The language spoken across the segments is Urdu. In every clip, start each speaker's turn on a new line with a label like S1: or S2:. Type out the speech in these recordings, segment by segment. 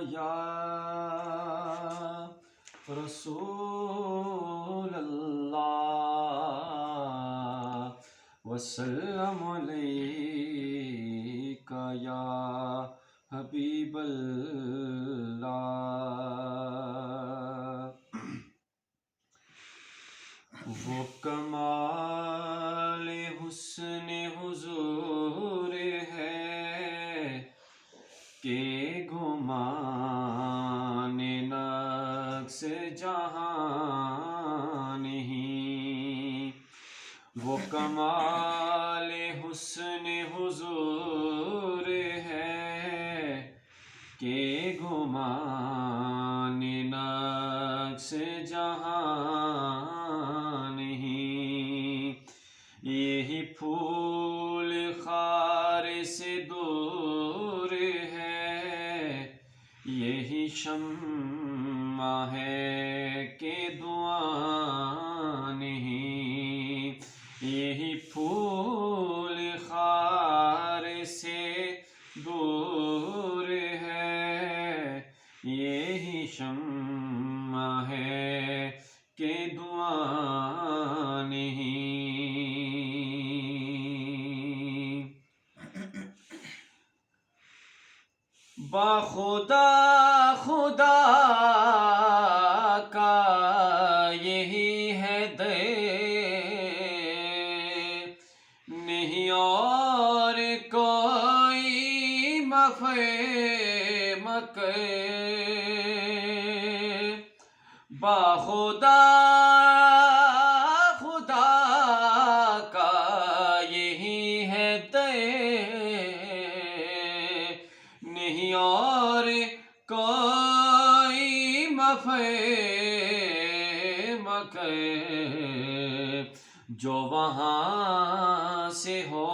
S1: یا رسول اللہ وسلم علیک یا حبیب اللہ۔ وہ کمال حسن حضور ہے کہ گمان نقص جہاں نہیں۔ وہ کمال حسن حضور ہے کہ گمان نقص جہاں نہیں۔ یہی پھول خار سے دور ہے، یہی شمع ہے کہ دعا نہیں۔ یہی پھول خار سے دور ہے، یہی شمع ہے کہ دعا نہیں۔ باخدا خدا کا یہی ہے دے، نہیں اور کوئی مکر۔ باخدا خدا کا یہی ہے دے، نہیں اور کوئی مکر۔ جو وہاں سے ہو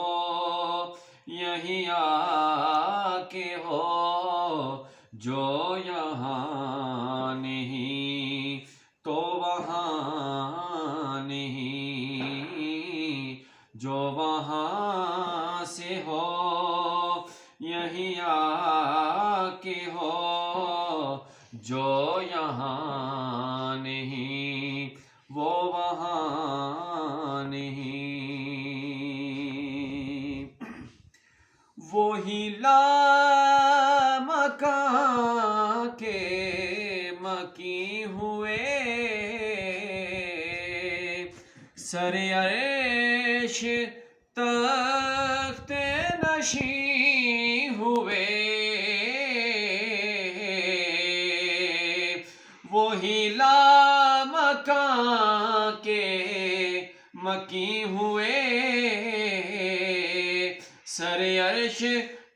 S1: یہیں آ کے ہو، جو یہاں نہیں تو وہاں نہیں۔ جو وہاں سے ہو یہیں آ کے ہو، جو یہاں نہیں وہ وہاں نہیں۔ وہی لامکاں کے مکی ہوئے، سر عرش تخت نشین ہوئے۔ وہی لامکاں کے مکی ہوئے، سر عرش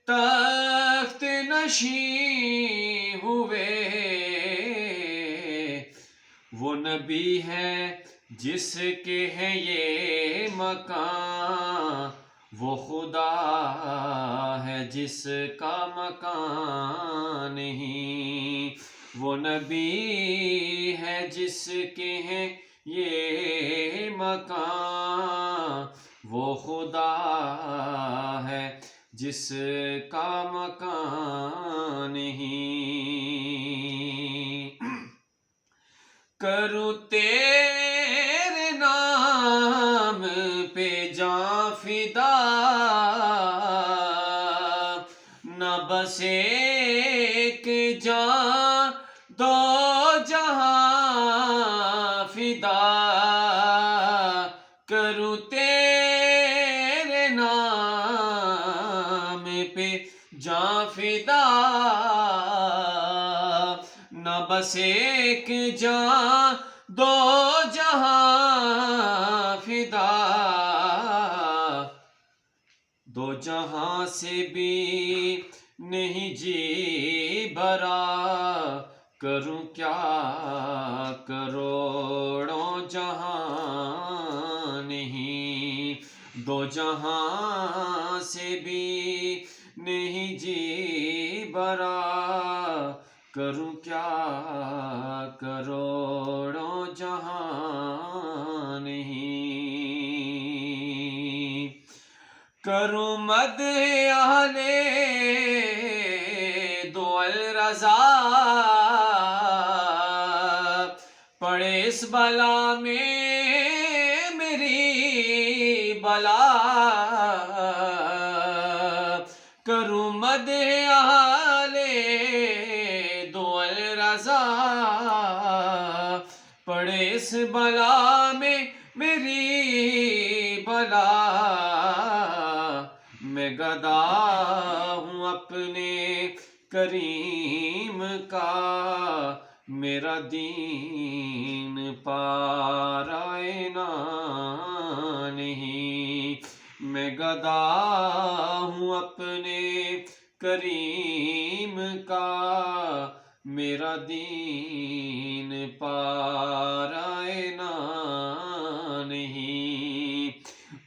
S1: تخت نشین ہوئے۔ وہ نبی ہے جس کے ہے یہ مکان، وہ خدا ہے جس کا مکان نہیں۔ وہ نبی ہے جس کے ہیں یہ مکان، وہ خدا ہے جس کا مکان نہیں۔ کروں تیرے نام پہ جاں فدا، نہ بس ایک جاں دو جہاں فدا۔ کروں تیرے نام پہ جاں فدا، نہ بس ایک جاں دو جہاں فدا۔ دو جہاں سے بھی نہیں جی بھرا، کروں کیا کروڑوں جہاں نہیں۔ دو جہاں سے بھی نہیں جی بھرا، کروں کیا کروڑوں جہاں نہیں۔ کروں مدح اہل دو الرضا، بلا میں میری بلا کروں مدح آل دو الرضا پڑے اس بلا میں میری بلا میں گدا ہوں اپنے کریم کا میرا دین پارائے نہیں میں گدا ہوں اپنے کریم کا میرا دین پارائے نہیں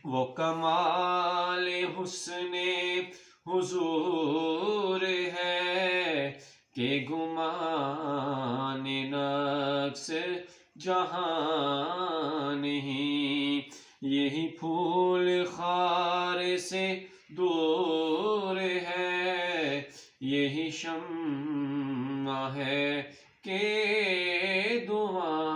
S1: وہ کمال حسن حضور ہے کہ گمان نقص جہاں نہیں یہی پھول خار سے دور ہے یہی شمع ہے کہ دعا